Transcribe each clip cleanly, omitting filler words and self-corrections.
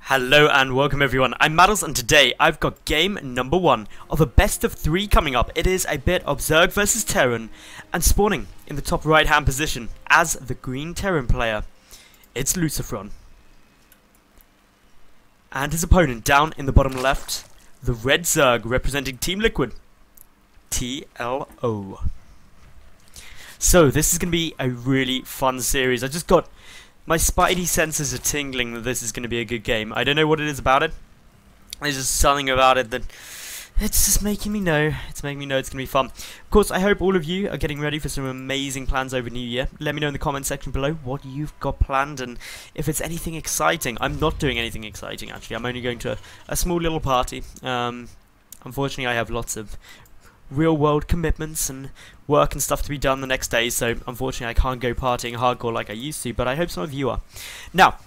Hello and welcome everyone, I'm Madals and today I've got game number 1 of a best of 3 coming up. It is a bit of Zerg versus Terran and spawning in the top right hand position as the green Terran player. It's Lucifron. And his opponent down in the bottom left, the red Zerg representing Team Liquid, TLO. So this is going to be a really fun series. I just got my spidey senses are tingling that this is going to be a good game. I don't know what it is about it. There's just something about it that it's just making me know. It's making me know it's going to be fun. Of course, I hope all of you are getting ready for some amazing plans over New Year. Let me know in the comment section below what you've got planned and if it's anything exciting. I'm not doing anything exciting actually. I'm only going to a small little party. Unfortunately, I have lots of real world commitments and work and stuff to be done the next day, so unfortunately I can't go partying hardcore like I used to, but I hope some of you are. Now,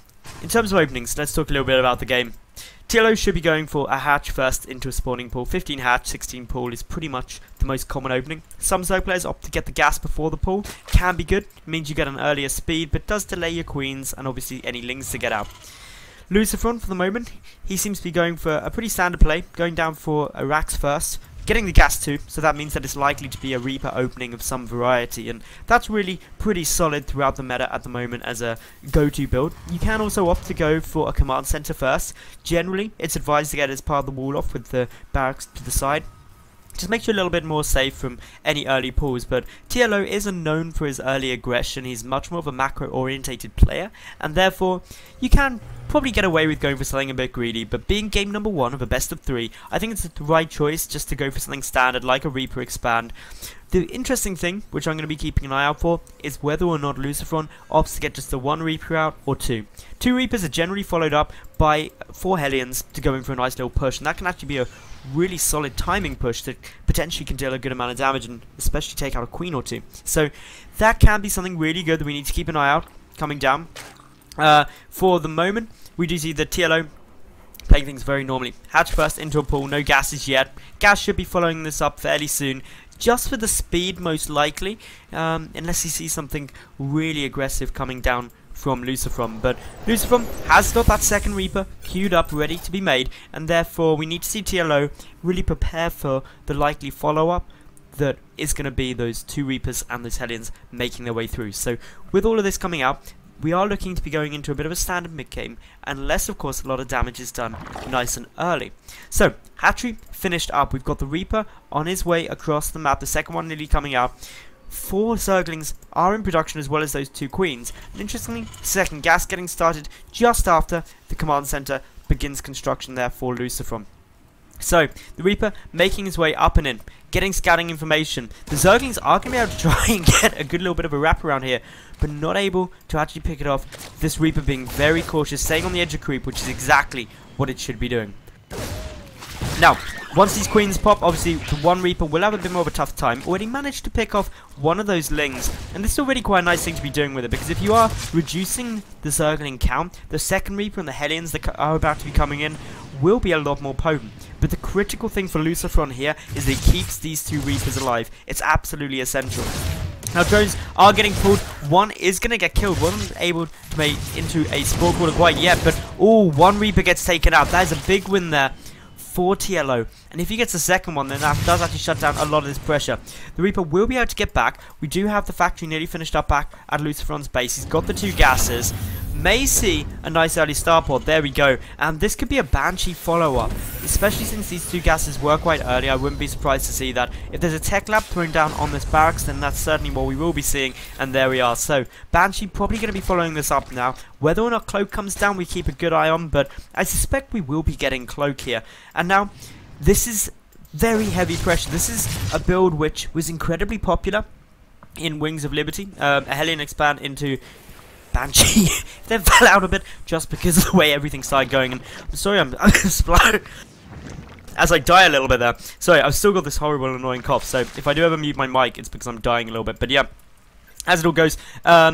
in terms of openings, let's talk a little bit about the game. TLO should be going for a hatch first into a spawning pool. 15 hatch, 16 pool is pretty much the most common opening. Some Zerg players opt to get the gas before the pool. Can be good, it means you get an earlier speed, but does delay your queens and obviously any lings to get out. Lucifron, for the moment, he seems to be going for a pretty standard play, going down for a Rax first, getting the gas too, so that means that it's likely to be a Reaper opening of some variety, and that's really pretty solid throughout the meta at the moment as a go-to build. You can also opt to go for a command center first. Generally, it's advised to get it as part of the wall off with the barracks to the side. Just makes you a little bit more safe from any early pulls, but TLO isn't known for his early aggression. He's much more of a macro-orientated player, and therefore you can probably get away with going for something a bit greedy, but being game number 1 of a best of 3, I think it's the right choice just to go for something standard like a Reaper expand. The interesting thing, which I'm going to be keeping an eye out for, is whether or not Lucifron opts to get just the 1 Reaper out or 2. 2 Reapers are generally followed up by 4 Hellions to go in for a nice little push, and that can actually be a really solid timing push that potentially can deal a good amount of damage and especially take out a queen or 2. So that can be something really good that we need to keep an eye out coming down. For the moment, we do see the TLO playing things very normally. Hatch first into a pool, no gases yet. Gas should be following this up fairly soon, just for the speed most likely, unless he sees something really aggressive coming down from Lucifron. But Lucifron has got that second Reaper queued up, ready to be made, and therefore we need to see TLO really prepare for the likely follow-up that is going to be those 2 Reapers and those Hellions making their way through. So with all of this coming out, we are looking to be going into a bit of a standard mid-game, unless of course a lot of damage is done nice and early. So, hatchery finished up. We've got the Reaper on his way across the map, the second one nearly coming out. 4 Zerglings are in production as well as those 2 queens. And interestingly, second gas getting started just after the command center begins construction there for Lucifron. So, the Reaper making his way up and in, getting scouting information. The Zerglings are going to be able to try and get a good little bit of a wrap around here, but not able to actually pick it off. This Reaper being very cautious, staying on the edge of creep, which is exactly what it should be doing. Now, once these queens pop, obviously the 1 Reaper will have a bit more of a tough time. Already managed to pick off one of those lings, and this is already quite a nice thing to be doing with it, because if you are reducing the Zergling count, the second Reaper and the Hellions that are about to be coming in will be a lot more potent. But the critical thing for Lucifron here is that he keeps these 2 Reapers alive. It's absolutely essential. Now drones are getting pulled. One is going to get killed. Wasn't able to make into a spore caller quite yet, but oh, 1 Reaper gets taken out. That is a big win there for TLO, and if he gets the second one, then that does actually shut down a lot of this pressure. The Reaper will be able to get back. We do have the factory nearly finished up back at Lucifron's base. He's got the 2 gases. May see a nice early starport. There we go. And this could be a Banshee follow-up, especially since these 2 gases were quite early. I wouldn't be surprised to see that. If there's a tech lab thrown down on this barracks, then that's certainly what we will be seeing. And there we are. So Banshee probably going to be following this up now. Whether or not Cloak comes down, we keep a good eye on, but I suspect we will be getting Cloak here. And now, this is very heavy pressure. This is a build which was incredibly popular in Wings of Liberty. A Hellion expand into Banshee then fell out a bit just because of the way everything started going, and I'm sorry I'm explode as I die a little bit there. Sorry, I've still got this horrible annoying cough, so if I do ever mute my mic, it's because I'm dying a little bit. But yeah, as it all goes, yeah,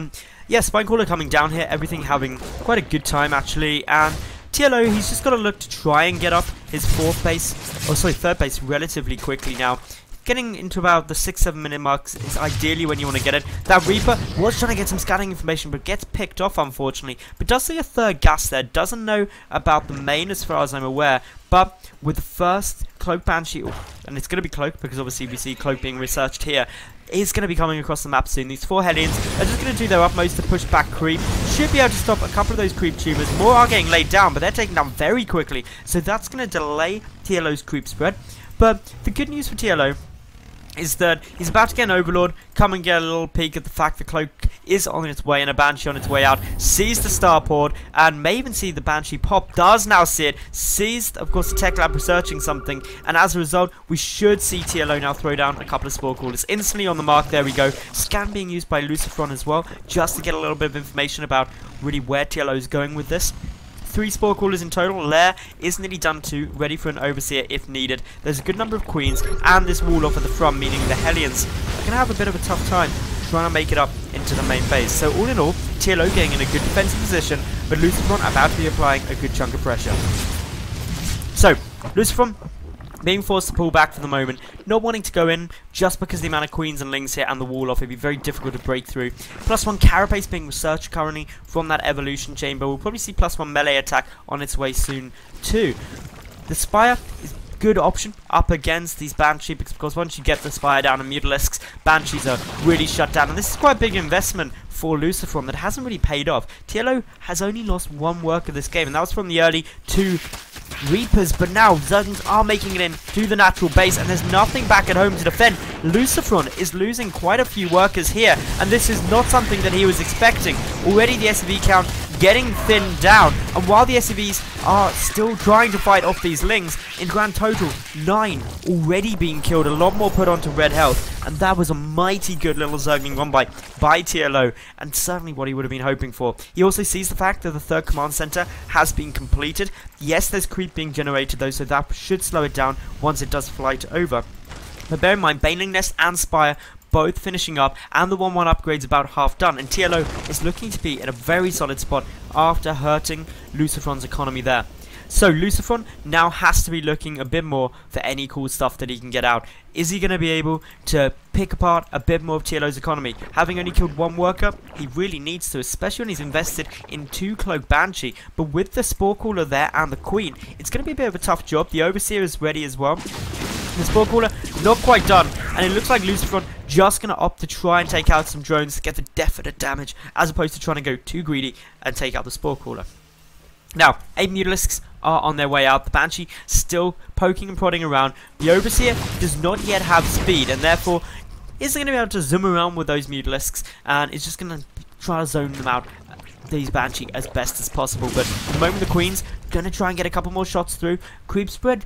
Spinecaller coming down here, everything having quite a good time actually, and TLO, he's just got to look to try and get up his third base relatively quickly now. getting into about the 6-7 minute marks is ideally when you want to get it. That Reaper was trying to get some scouting information, but gets picked off, unfortunately. But does see a third gas there. Doesn't know about the main as far as I'm aware. But with the first Cloak Banshee, and it's going to be Cloak because obviously we see Cloak being researched here, is going to be coming across the map soon. These 4 Hellions are just going to do their utmost to push back creep. Should be able to stop a couple of those creep tumors. More are getting laid down, but they're taken down very quickly. So that's going to delay TLO's creep spread. But the good news for TLO is that he's about to get an Overlord, come and get a little peek at the fact the Cloak is on its way and a Banshee on its way out, sees the Starport, and may even see the Banshee pop, does now see it, sees, of course, the Tech Lab researching something, and as a result, we should see TLO now throw down a couple of Spore Callers instantly on the mark. There we go. Scan being used by Lucifron as well, just to get a little bit of information about really where TLO is going with this. 3 Spore Callers in total. Lair is nearly done too, ready for an Overseer if needed. There's a good number of Queens and this wall off at the front, meaning the Hellions are going to have a bit of a tough time trying to make it up into the main phase. So all in all, TLO getting in a good defensive position, but Lucifron about to be applying a good chunk of pressure. So, Lucifron being forced to pull back for the moment, not wanting to go in just because the amount of Queens and Lings here and the wall off, it'd be very difficult to break through. +1 Carapace being researched currently from that evolution chamber. We'll probably see +1 melee attack on its way soon too. The Spire is a good option up against these Banshee, because of course once you get the Spire down and Mutalisks, Banshees are really shut down, and this is quite a big investment for Lucifron that hasn't really paid off. TLO has only lost 1 worker this game, and that was from the early 2 Reapers, but now Zerglings are making it in to the natural base, and there's nothing back at home to defend. Lucifron is losing quite a few workers here, and this is not something that he was expecting. Already the SCV count getting thinned down, and while the SCVs are still trying to fight off these Lings, in grand total, 9 already being killed, a lot more put onto red health, and that was a mighty good little Zergling run by TLO, and certainly what he would have been hoping for. He also sees the fact that the 3rd command center has been completed. Yes, there's creep being generated though, so that should slow it down once it does flight over. But bear in mind, Baneling Nest and Spire both finishing up, and the 1-1 upgrade's about half done, and TLO is looking to be in a very solid spot after hurting Lucifron's economy there. So Lucifron now has to be looking a bit more for any cool stuff that he can get out. Is he going to be able to pick apart a bit more of TLO's economy? Having only killed 1 worker, he really needs to, especially when he's invested in 2 Cloak Banshee. But with the Spore Caller there and the Queen, it's going to be a bit of a tough job. The Overseer is ready as well. The Spore Caller not quite done, and it looks like Lucifron just going to opt to try and take out some drones to get the definite damage, as opposed to trying to go too greedy and take out the Spore Caller. Now, 8 Mutalisks are on their way out. The Banshee still poking and prodding around. The Overseer does not yet have speed, and therefore isn't going to be able to zoom around with those Mutalisks, and is just going to try to zone them out, these Banshee, as best as possible. But at the moment, the Queen's going to try and get a couple more shots through. Creep spread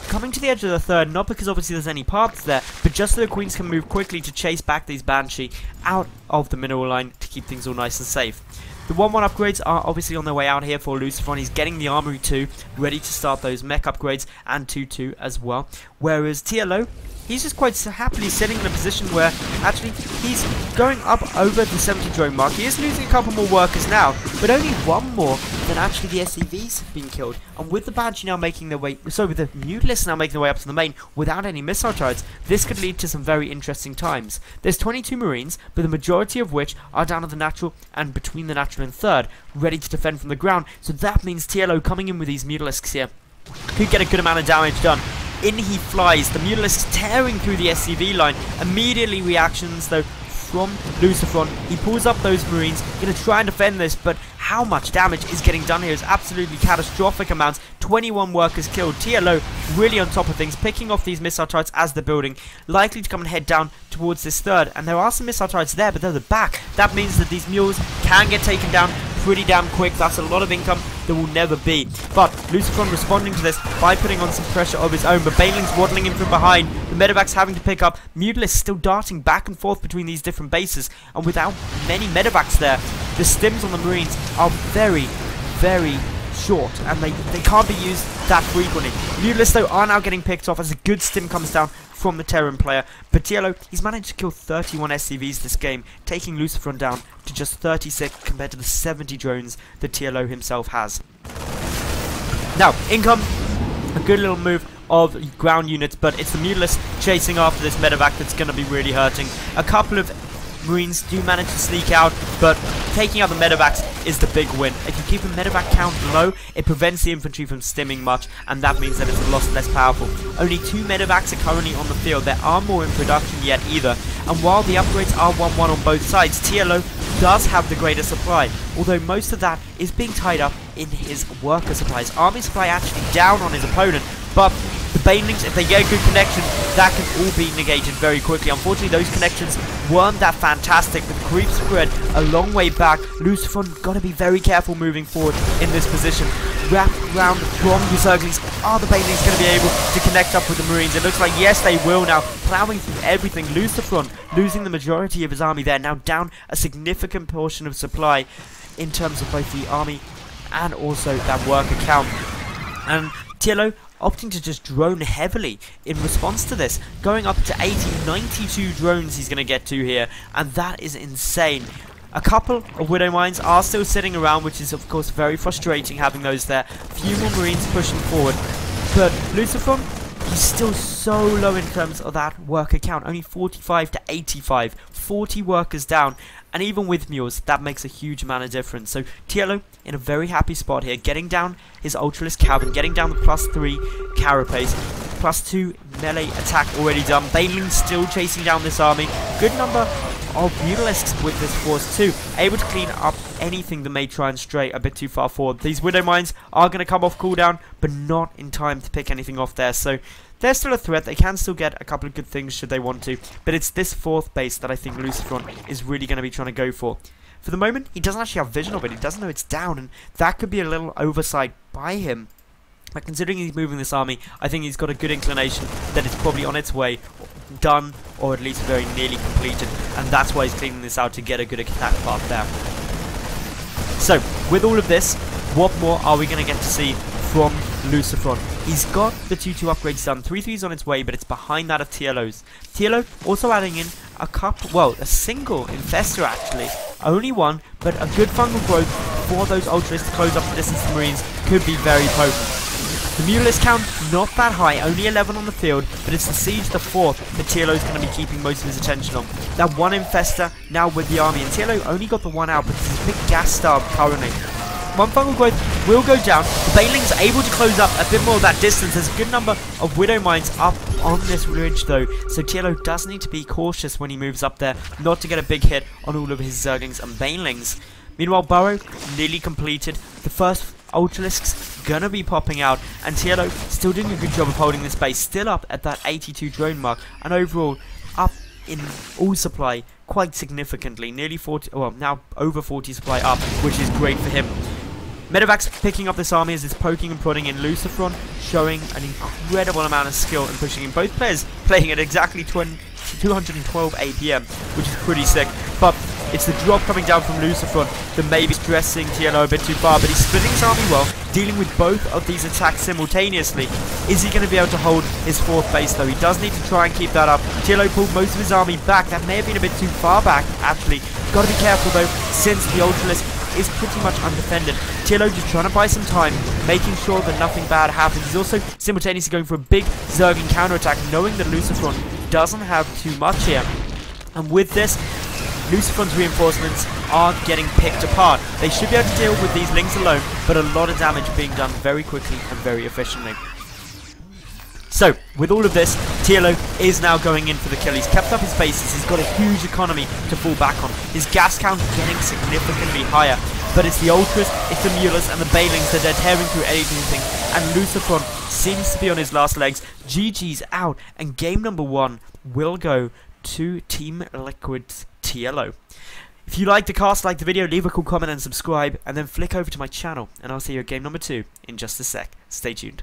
coming to the edge of the 3rd, not because obviously there's any paths there, but just so the Queens can move quickly to chase back these Banshee out of the mineral line to keep things all nice and safe. The 1-1 upgrades are obviously on their way out here for Lucifron. He's getting the Armory 2 ready to start those mech upgrades, and 2-2 as well. Whereas TLO, he's just quite happily sitting in a position where actually he's going up over the 70 drone mark. He is losing a couple more workers now, but only 1 more than actually the SCVs have been killed. And with the Banshee now making their way, with the Mutalisks now making their way up to the main without any missile turrets, this could lead to some very interesting times. There's 22 Marines, but the majority of which are down at the natural and between the natural and 3rd, ready to defend from the ground. So that means TLO coming in with these Mutalisks here could get a good amount of damage done. In he flies, the Mutalisks tearing through the SCV line. Immediately reactions though from Lucifron. He pulls up those Marines, going to try and defend this, but how much damage is getting done here is absolutely catastrophic amounts. 21 workers killed. TLO really on top of things, picking off these missile turrets as they're building, likely to come and head down towards this 3rd, and there are some missile turrets there, but they're the back. That means that these mules can get taken down pretty damn quick. That's a lot of income there will never be. But Lucifron responding to this by putting on some pressure of his own, but Baneling's waddling in from behind, the medevacs having to pick up, Mutalisks still darting back and forth between these different bases, and without many medevacs there, the stims on the Marines are very, very short, and they can't be used that frequently. Mutalisks though are now getting picked off as a good stim comes down from the Terran player, but TLO, he's managed to kill 31 SCVs this game, taking Lucifron down to just 36 compared to the 70 drones that TLO himself has. Now, income, a good little move of ground units, but it's the Mutalisk chasing after this medevac that's going to be really hurting. A couple of Marines do manage to sneak out, but taking out the medevacs is the big win. If you keep a medevac count low, it prevents the infantry from stimming much, and that means that it's a lot less powerful. Only 2 medevacs are currently on the field. There are more in production yet either, and while the upgrades are 1-1 on both sides, TLO does have the greater supply, although most of that is being tied up in his worker supplies. Army supply actually down on his opponent, but the Banelings, if they get a good connection, that can all be negated very quickly. Unfortunately, those connections weren't that fantastic, with creep spread a long way back. Lucifron got to be very careful moving forward in this position. Wrapped around from the Zerglings, are the Banelings going to be able to connect up with the Marines? It looks like yes, they will now, plowing through everything. Lucifron losing the majority of his army there, now down a significant portion of supply in terms of both the army and also that worker count. And TLO opting to just drone heavily in response to this, going up to 92 drones he's going to get to here, and that is insane. A couple of Widow Mines are still sitting around, which is of course very frustrating having those there. Few more Marines pushing forward, but Lucifron, he's still so low in terms of that worker count, only 45 to 85, 40 workers down, and even with mules, that makes a huge amount of difference. So TLO in a very happy spot here, getting down his Ultralisk Cavalry, getting down the +3 Carapace, +2 melee attack already done. Banelings still chasing down this army. Good number of Mutalisks with this force too, able to clean up anything that may try and stray a bit too far forward. These Widow Mines are going to come off cooldown, but not in time to pick anything off there, so they're still a threat. They can still get a couple of good things should they want to, but it's this 4th base that I think Lucifron is really going to be trying to go for. For the moment, he doesn't actually have vision of it, he doesn't know it's down, and that could be a little oversight by him. But considering he's moving this army, I think he's got a good inclination that it's probably on its way, done, or at least very nearly completed, and that's why he's cleaning this out to get a good attack path there. So, with all of this, what more are we going to get to see from Lucifron? He's got the 2-2 upgrades done, 3-3's on its way, but it's behind that of TLO's. TLO also adding in a single Infestor actually, only one, but a good fungal growth for those Ultras to close up the distance to Marines could be very potent. The Mutalisk count, not that high, only 11 on the field, but it's the Siege, the 4th, that TLO's going to be keeping most of his attention on. That one Infestor now with the army, and TLO only got the 1 out, but he's a big gas starved currently. One fungal growth will go down. The Banelings are able to close up a bit more of that distance. There's a good number of Widow Mines up on this ridge though, so TLO does need to be cautious when he moves up there, not to get a big hit on all of his Zerglings and Banelings. Meanwhile, Burrow nearly completed. The first Ultralisks gonna be popping out, and TLO still doing a good job of holding this base, still up at that 82 drone mark, and overall up in all supply quite significantly, nearly 40, well now over 40 supply up, which is great for him. Medevacs picking up this army as it's poking and prodding in. Lucifron showing an incredible amount of skill in pushing in. Both players playing at exactly 212 APM, which is pretty sick. But it's the drop coming down from Lucifron that may be stressing TLO a bit too far, but he's splitting his army well, dealing with both of these attacks simultaneously. Is he going to be able to hold his 4th base though? He does need to try and keep that up. TLO pulled most of his army back. That may have been a bit too far back, actually. Got to be careful though, since the Ultralisk is pretty much undefended. TLO just trying to buy some time, making sure that nothing bad happens. He's also simultaneously going for a big Zergling counterattack, knowing that Lucifron doesn't have too much here. And with this, Lucifron's reinforcements are getting picked apart. They should be able to deal with these Lings alone, but a lot of damage being done very quickly and very efficiently. So, with all of this, TLO is now going in for the kill. He's kept up his bases, he's got a huge economy to fall back on. His gas count getting significantly higher, but it's the Ultras, it's the Mulas and the Banelings that are tearing through anything, and Lucifron seems to be on his last legs. GG's out, and game number 1 will go to Team Liquid's TLO. If you like the cast, like the video, leave a cool comment and subscribe, and then flick over to my channel, and I'll see you at game number 2 in just a sec. Stay tuned.